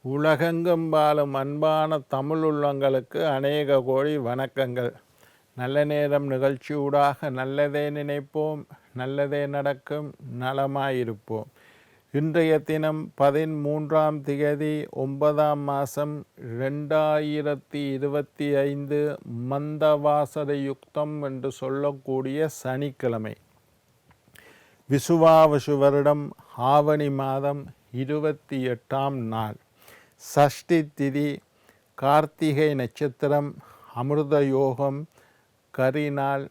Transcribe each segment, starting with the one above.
உலகெங்கும் வாழும் அன்பான தமிழ் உள்ளங்களுக்கு அநேக கோடி வணக்கங்கள். நல்ல நேரம் நிகழ்ச்சியூடாக நல்லதே நினைப்போம், நல்லதே நடக்கும், நலமாயிருப்போம். இன்றைய தினம் 13ஆம் திகதி 9ஆம் மாதம் 2025 மந்தவாசர யுக்தம் என்று சொல்லக்கூடிய சனிக்கிழமை. விசுவாவசு வருடம் ஆவணி மாதம் 28ஆம் நாள். சஷ்டி திதி, கார்த்திகை நட்சத்திரம், அமிர்த யோகம், கரிநாள்,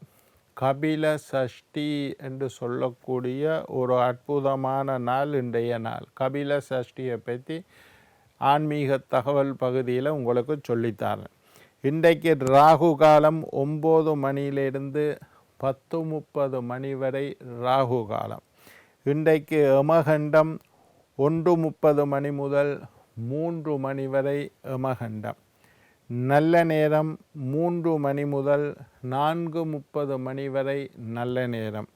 கபில சஷ்டி என்று சொல்லக்கூடிய ஒரு அற்புதமான நாள் இன்றைய நாள். கபில சஷ்டியை பற்றி ஆன்மீக தகவல் பகுதியில் உங்களுக்கு சொல்லித்தரேன். இன்றைக்கு ராகு காலம் 9 மணியிலிருந்து 10:30 மணி வரை ராகு காலம். இன்றைக்கு யமகண்டம் 1:30 மணி முதல் 3 மணி வரை யமகண்டம். நல்ல நேரம் 3 மணி முதல் 4:30 மணி வரை நல்ல நேரம்.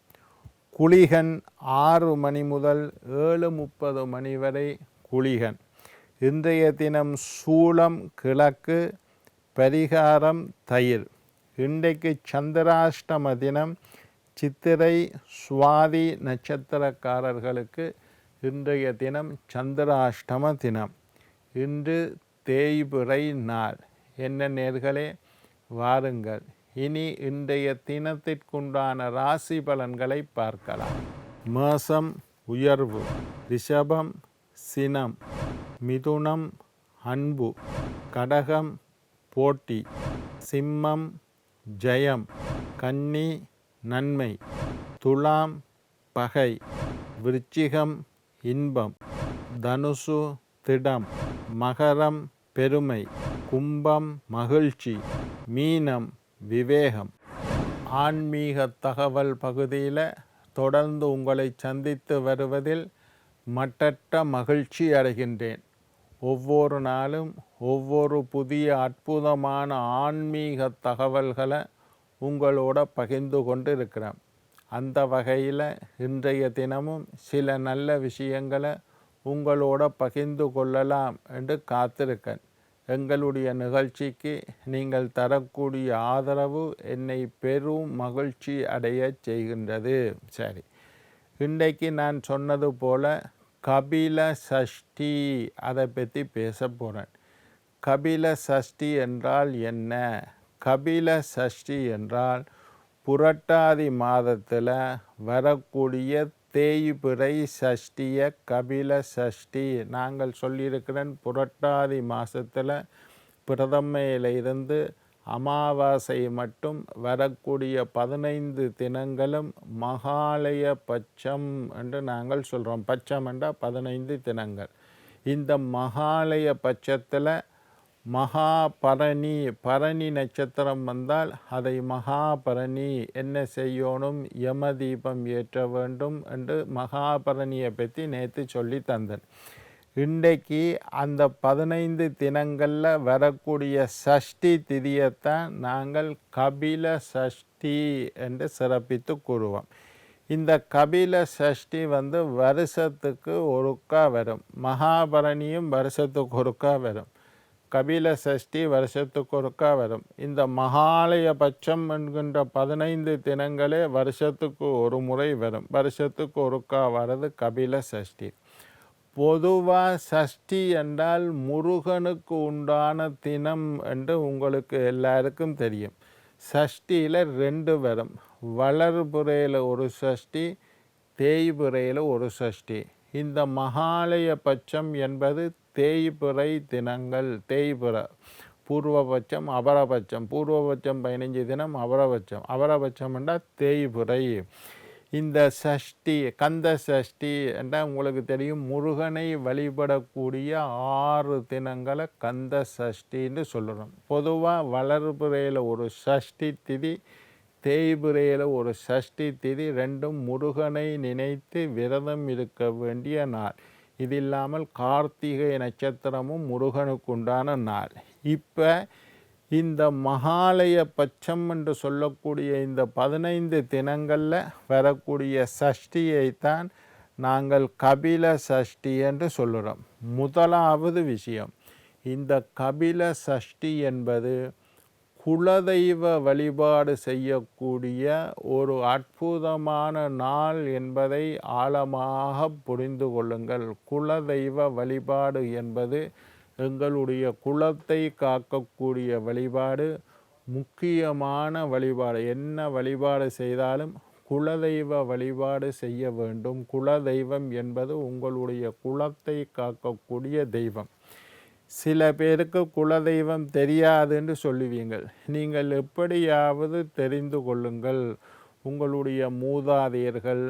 குளிகன் 6 மணி முதல் 7:30 மணி வரை குளிகன். இன்றைய தினம் சூலம் கிழக்கு, பரிகாரம் தயிர். இன்றைக்கு சந்திராஷ்டம தினம். சித்திரை சுவாதி நட்சத்திரக்காரர்களுக்கு இன்றைய தினம் சந்திராஷ்டம தினம். இன்று தேய்பிறை நாள். என்ன நேர்களே, வாருங்கள் இனி இன்றைய தினத்திற்குண்டான ராசி பலன்களை பார்க்கலாம். மேசம் உயர்வு, ரிஷபம் சினம், மிதுனம் அன்பு, கடகம் போட்டி, சிம்மம் ஜெயம், கன்னி நன்மை, துலாம் பகை, விருச்சிகம் இன்பம், தனுசு திடம், மகரம் பெருமை, கும்பம் மகிழ்ச்சி, மீனம் விவேகம். ஆன்மீக தகவல் பகுதியில் தொடர்ந்து உங்களை சந்தித்து வருவதில் மட்டற்ற மகிழ்ச்சி அடைகின்றேன். ஒவ்வொரு நாளும் ஒவ்வொரு புதிய அற்புதமான ஆன்மீக தகவல்களை உங்களோட பகிர்ந்து கொண்டு இருக்கிறேன். அந்த வகையில் இன்றைய தினமும் சில நல்ல விஷயங்களை உங்களோட பகிர்ந்து கொள்ளலாம் என்று காத்திருக்கேன். எங்களுடைய நிகழ்ச்சிக்கு நீங்கள் தரக்கூடிய ஆதரவு என்னை பெரும் மகிழ்ச்சி அடைய செய்கின்றது. சரி, இன்றைக்கு நான் சொன்னது போல கபில சஷ்டி அதை பற்றி பேச போகிறேன். கபில சஷ்டி என்றால் என்ன? கபில சஷ்டி என்றால் புரட்டாதி மாதத்தில் வரக்கூடிய தேய்பிறை சஷ்டிய கபில சஷ்டி. நாங்கள் சொல்லியிருக்கிறேன், புரட்டாதி மாதத்தில் பிரதமையிலிருந்து அமாவாசை மட்டும் வரக்கூடிய 15 தினங்களும் மகாலய பட்சம் என்று நாங்கள் சொல்கிறோம். பட்சம் என்றால் 15 தினங்கள். இந்த மகாலய பட்சத்தில் மகாபரணி, பரணி நட்சத்திரம் வந்தால் அதை மகாபரணி என்ன செய்யணும்? யம தீபம் ஏற்ற வேண்டும் என்று மகாபரணியை பற்றி நேற்று சொல்லி தந்தேன். இன்றைக்கு அந்த 15 தினங்களில் வரக்கூடிய சஷ்டி திதியைத்தான் நாங்கள் கபில சஷ்டி என்று சிறப்பித்து கூறுவோம். இந்த கபில சஷ்டி வருஷத்துக்கு ஒருக்கா வரும். மகாபரணியும் வருஷத்துக்கு ஒருக்கா வரும். கபில சஷ்டி வருஷத்துக்கு ஒருக்கா வரும். இந்த மகாலய பட்சம் என்கின்ற 15 தினங்களே வருஷத்துக்கு ஒரு முறை வரும். வருஷத்துக்கு ஒருக்கா வர்றது கபில சஷ்டி. பொதுவாக சஷ்டி என்றால் முருகனுக்கு உண்டான தினம் என்று உங்களுக்கு எல்லாருக்கும் தெரியும். சஷ்டியில் 2 வரும். வளர்புறையில் ஒரு சஷ்டி, தேய்பிறையில் ஒரு சஷ்டி. இந்த மகாலய பட்சம் என்பது தேய்பிறை தினங்கள். தேய்பிறை பூர்வபட்சம் அபரபட்சம். பூர்வபட்சம் 15 தினம், அபரபட்சம். அபரபட்சம் என்றால் தேய்பிறை. இந்த சஷ்டி கந்த சஷ்டி என்றால் உங்களுக்கு தெரியும், முருகனை வழிபடக்கூடிய 6 தினங்களை கந்த சஷ்டின்னு சொல்லுறோம். பொதுவாக வளர்பிறையில் ஒரு சஷ்டி திதி, தேய்பிறையில் ஒரு சஷ்டி திதி, ரெண்டும் முருகனை நினைத்து விரதம் இருக்க வேண்டிய நாள். இது இல்லாமல் கார்த்திகை நட்சத்திரமும் முருகனுக்கு உண்டான நாள். இப்போ இந்த மகாலய பட்சம் என்று சொல்லக்கூடிய இந்த 15 தினங்களில் வரக்கூடிய சஷ்டியைத்தான் நாங்கள் கபில சஷ்டி என்று சொல்லுறோம். முதலாவது விஷயம், இந்த கபில சஷ்டி என்பது குலதெய்வ வழிபாடு செய்யக்கூடிய ஒரு அற்புதமான நாள் என்பதை ஆழமாக புரிந்து கொள்ளுங்கள். குலதெய்வ வழிபாடு என்பது எங்களுடைய குலத்தை காக்கக்கூடிய வழிபாடு, முக்கியமான வழிபாடு. என்ன வழிபாடு செய்தாலும் குலதெய்வ வழிபாடு செய்ய வேண்டும். குலதெய்வம் என்பது உங்களுடைய குலத்தை காக்கக்கூடிய தெய்வம். சில பேருக்கு குலதெய்வம் தெரியாதுன்னு சொல்லுவீங்கள். நீங்கள் எப்படியாவது தெரிந்து கொள்ளுங்கள். உங்களுடைய மூதாதையர்கள்,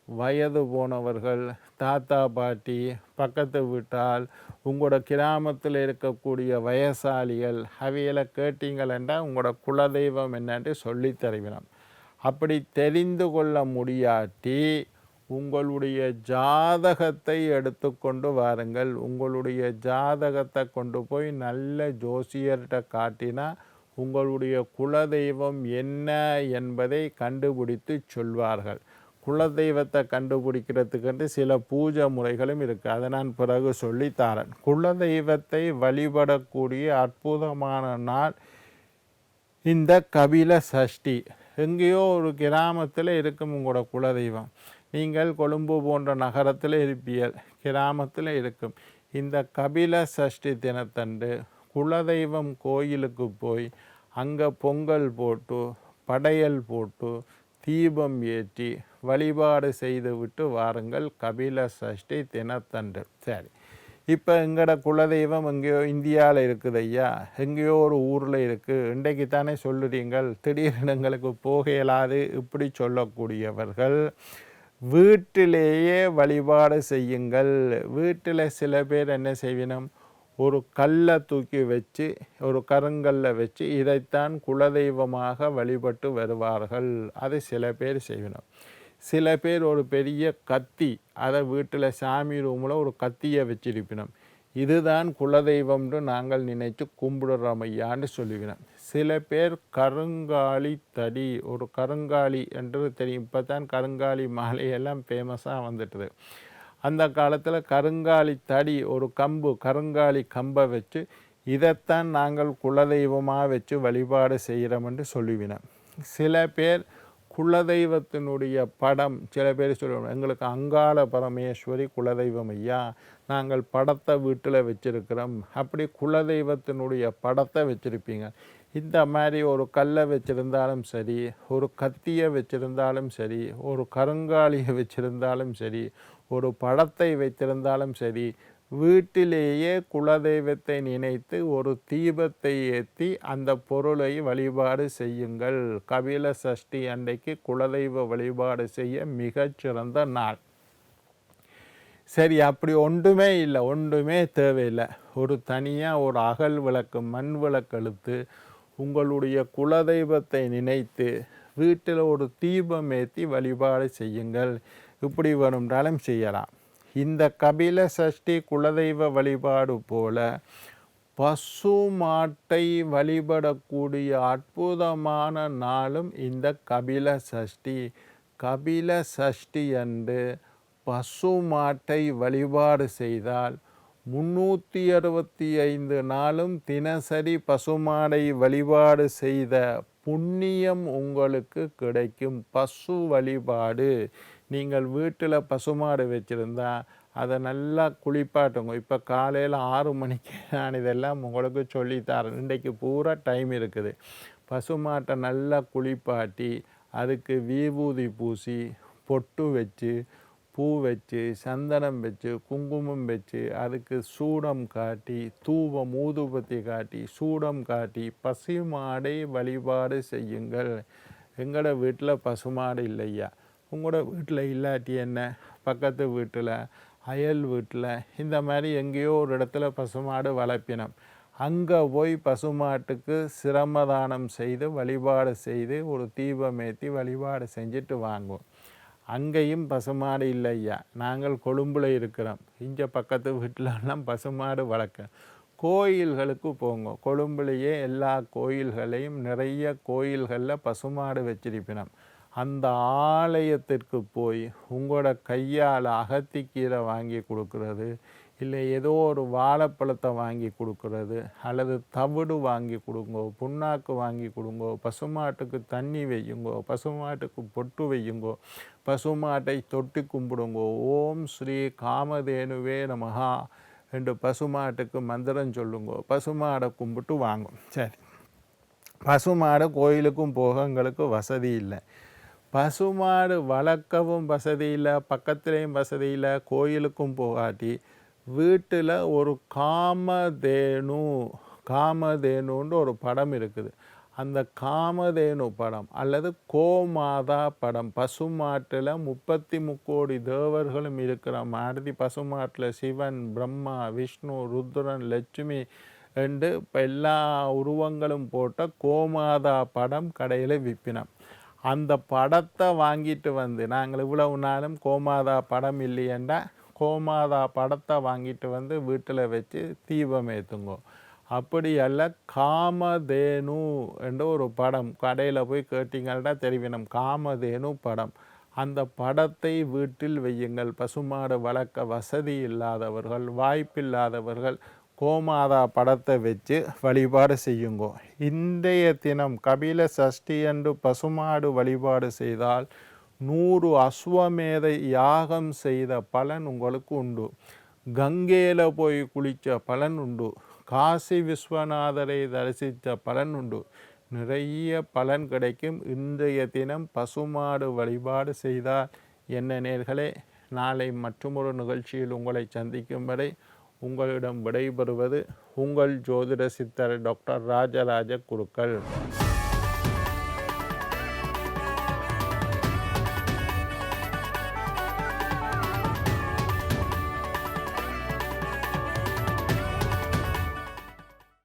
வயது போனவர்கள், தாத்தா பாட்டி, பக்கத்து வீட்டால், உங்களோட கிராமத்தில் இருக்கக்கூடிய வயசாளிகள் அவைகளை கேட்டீங்களென்றா உங்களோட குலதெய்வம் என்னன்னு சொல்லி தருவினோம். அப்படி தெரிந்து கொள்ள முடியாட்டி உங்களுடைய ஜாதகத்தை எடுத்துக்கொண்டு வாருங்கள். உங்களுடைய ஜாதகத்தை கொண்டு போய் நல்ல ஜோசியர்கிட்ட காட்டினா உங்களுடைய குலதெய்வம் என்ன என்பதை கண்டுபிடித்து சொல்வார்கள். குலதெய்வத்தை கண்டுபிடிக்கிறதுக்கு சில பூஜை முறைகளும் இருக்குது. அதை நான் பிறகு சொல்லித்தாரேன். குலதெய்வத்தை வழிபடக்கூடிய அற்புதமான நாள் இந்த கபில சஷ்டி. எங்கேயோ ஒரு கிராமத்தில் இருக்கும் உங்களோட குலதெய்வம். நீங்கள் கொழும்பு போன்ற நகரத்தில் இருப்பீர்கள், கிராமத்தில் இருக்கும். இந்த கபில சஷ்டி தினத்தன்று குலதெய்வம் கோயிலுக்கு போய் அங்கே பொங்கல் போட்டு, படையல் போட்டு, தீபம் ஏற்றி வழிபாடு செய்து விட்டு வாருங்கள் கபில சஷ்டி தினத்தன்று. சரி, இப்போ எங்களோட குலதெய்வம் எங்கேயோ இந்தியாவில் இருக்குது ஐயா, எங்கேயோ ஒரு ஊரில் இருக்குது, இன்றைக்கு தானே சொல்லுறீங்கள், திடீர்னு எங்களுக்கு போக இயலாது இப்படி சொல்லக்கூடியவர்கள் வீட்டிலேயே வழிபாடு செய்யுங்கள். வீட்டில் சில பேர் என்ன செய்வினோம், ஒரு கல்லை தூக்கி வச்சு, ஒரு கருங்கல்லை வச்சு இதைத்தான் குலதெய்வமாக வழிபட்டு வருவார்கள். அது சில பேர் செய்வினோம். சில பேர் ஒரு பெரிய கத்தி, அதை வீட்டில் சாமி ரூமில் ஒரு கத்தியை வச்சிருப்பினோம். இதுதான் குலதெய்வம்னு நாங்கள் நினைத்து கும்பிடுறோம் ஐயான்னு சொல்லுவினோம். சில பேர் கருங்காலி தடி, ஒரு கருங்காலி என்று தெரியும், இப்போ தான் கருங்காலி மாலையெல்லாம் ஃபேமஸாக வந்துட்டுது. அந்த காலத்தில் கருங்காலி தடி, ஒரு கம்பு, கருங்காலி கம்பை வச்சு இதைத்தான் நாங்கள் குலதெய்வமாக வச்சு வழிபாடு செய்கிறோம் என்று சொல்லுவினோம். சில பேர் குலதெய்வத்தினுடைய படம், சில பேர் சொல்லுவோம் எங்களுக்கு அங்காள பரமேஸ்வரி குலதெய்வம் ஐயா, நாங்கள் படத்தை வீட்டில் வச்சுருக்கிறோம். அப்படி குலதெய்வத்தினுடைய படத்தை வச்சுருப்பீங்க. இந்த மாதிரி ஒரு கல்லை வச்சுருந்தாலும் சரி, ஒரு கத்தியை வச்சுருந்தாலும் சரி, ஒரு கருங்காலியை வச்சுருந்தாலும் சரி, ஒரு படத்தை வைத்திருந்தாலும் சரி, வீட்டிலேயே குலதெய்வத்தை நினைத்து ஒரு தீபத்தை ஏற்றி அந்த பொருளை வழிபாடு செய்யுங்கள். கபில சஷ்டி அன்றைக்கு குலதெய்வ வழிபாடு செய்ய மிகச்சிறந்த நாள். சரி, அப்படி ஒன்றுமே இல்லை, ஒன்றுமே தேவையில்லை. ஒரு தனியாக ஒரு அகல் விளக்கு, மண் விளக்கு எடுத்து உங்களுடைய குலதெய்வத்தை நினைத்து வீட்டில் ஒரு தீபம் ஏற்றி வழிபாடு செய்யுங்கள். இப்படி வேணும்னாலும் செய்யலாம். இந்த கபில சஷ்டி குலதெய்வ வழிபாடு போல பசு மாட்டை வழிபடக்கூடிய அற்புதமான நாளும் இந்த கபில சஷ்டி. கபில சஷ்டி அன்று பசு மாட்டை வழிபாடு செய்தால் 365 நாளும் தினசரி பசுமாடை வழிபாடு செய்த புண்ணியம் உங்களுக்கு கிடைக்கும். பசு வழிபாடு, நீங்கள் வீட்டில் பசுமாடு வச்சுருந்தா அதை நல்லா குளிப்பாட்டுங்க. இப்போ காலையில் 6 மணிக்கு நான் இதெல்லாம் உங்களுக்கு சொல்லித்தரேன். இன்றைக்கு பூரா டைம் இருக்குது. பசுமாட்டை நல்லா குளிப்பாட்டி அதுக்கு விபூதி பூசி, பொட்டு வச்சு, பூ வச்சு, சந்தனம் வச்சு, குங்குமம் வச்சு, அதுக்கு சூடம் காட்டி, தூபம் ஊதுபத்தி காட்டி, சூடம் காட்டி பசுமாடை வழிபாடு செய்யுங்கள். எங்களோட வீட்டில் பசுமாடு இல்லையா, உங்களோட வீட்டில் இல்லாட்டி என்ன, பக்கத்து வீட்டில், அயல் வீட்டில், இந்த மாதிரி எங்கேயோ ஒரு இடத்துல பசுமாடு வளர்ப்பினோம். அங்கே போய் பசுமாட்டுக்கு சிரமதானம் செய்து வழிபாடு செய்து ஒரு தீபம் ஏற்றி வழிபாடு செஞ்சுட்டு வாங்குவோம். அங்கேயும் பசுமாடு இல்லையா, நாங்கள் கொழும்பில் இருக்கிறோம், இங்கே பக்கத்து வீட்டிலலாம் பசுமாடு வளர்க்க. கோயில்களுக்கு போங்க. கொழும்புலேயே எல்லா கோயில்களையும் நிறைய கோயில்களில் பசுமாடு வச்சிருப்பினோம். அந்த ஆலயத்திற்கு போய் உங்களோட கையால் அகத்திக்கீரை வாங்கி கொடுக்கறது, இல்லை ஏதோ ஒரு வாழைப்பழத்தை வாங்கி கொடுக்கறது, அல்லது தவிடு வாங்கி கொடுங்கோ, புண்ணாக்கு வாங்கி கொடுங்கோ, பசுமாட்டுக்கு தண்ணி வையுங்கோ, பசுமாட்டுக்கு பொட்டு வையுங்கோ, பசுமாட்டை தொட்டி கும்பிடுங்கோ, ஓம் ஸ்ரீ காமதேனுவே நமஹா என்று பசுமாட்டுக்கு மந்திரம் சொல்லுங்கோ, பசுமாடை கும்பிட்டு வாங்கும். சரி, பசுமாடு கோயிலுக்கும் போக எங்களுக்கு வசதி இல்லை, பசுமாடு வளர்க்கவும் வசதி இல்லை, பக்கத்துலேயும் வசதி இல்லை, கோயிலுக்கும் போகாட்டி வீட்டில் ஒரு காமதேனுன்ற ஒரு படம் இருக்குது. அந்த காமதேனு படம் அல்லது கோமாதா படம், பசுமாட்டில் 33 கோடி தேவர்களும் இருக்கிற மாதிரி பசுமாட்டில் சிவன், பிரம்மா, விஷ்ணு, ருத்ரன், லட்சுமி என்று இப்போ எல்லா உருவங்களும் போட்ட கோமாதா படம் கடையில் விற்பினோம். அந்த படத்தை வாங்கிட்டு வந்து நாங்கள் இவ்வளவு நாளும் கோமாதா படம் இல்லையென்றா கோமாதா படத்தை வாங்கிட்டு வந்து வீட்டில் வச்சு தீபம் ஏற்றுங்கோ. அப்படி அல்ல, காமதேனு என்ற ஒரு படம் கடையில் போய் கேட்டிங்கன்னா தெரிவினம், காமதேனு படம். அந்த படத்தை வீட்டில் வையுங்கள். பசுமாடு வளர்க்க வசதி இல்லாதவர்கள், வாய்ப்பில்லாதவர்கள் கோமாதா படத்தை வச்சு வழிபாடு செய்யுங்கோ. இன்றைய தினம் கபில சஷ்டி என்று பசுமாடு வழிபாடு செய்தால் 100 அஸ்வமேதை யாகம் செய்த பலன் உங்களுக்கு உண்டு. கங்கையில் போய் குளித்த பலன் உண்டு. காசி விஸ்வநாதரை தரிசித்த பலன் உண்டு. நிறைய பலன் கிடைக்கும். இன்றைய தினம் பசுமாடு வழிபாடு செய்தால் என்ன நேர்களே, நாளை மற்றொரு நிகழ்ச்சியில் உங்களை சந்திக்கும் வரை உங்களிடம் விடைபெறுவது உங்கள் ஜோதிட சித்தர் டாக்டர் ராஜராஜ குருக்கள்.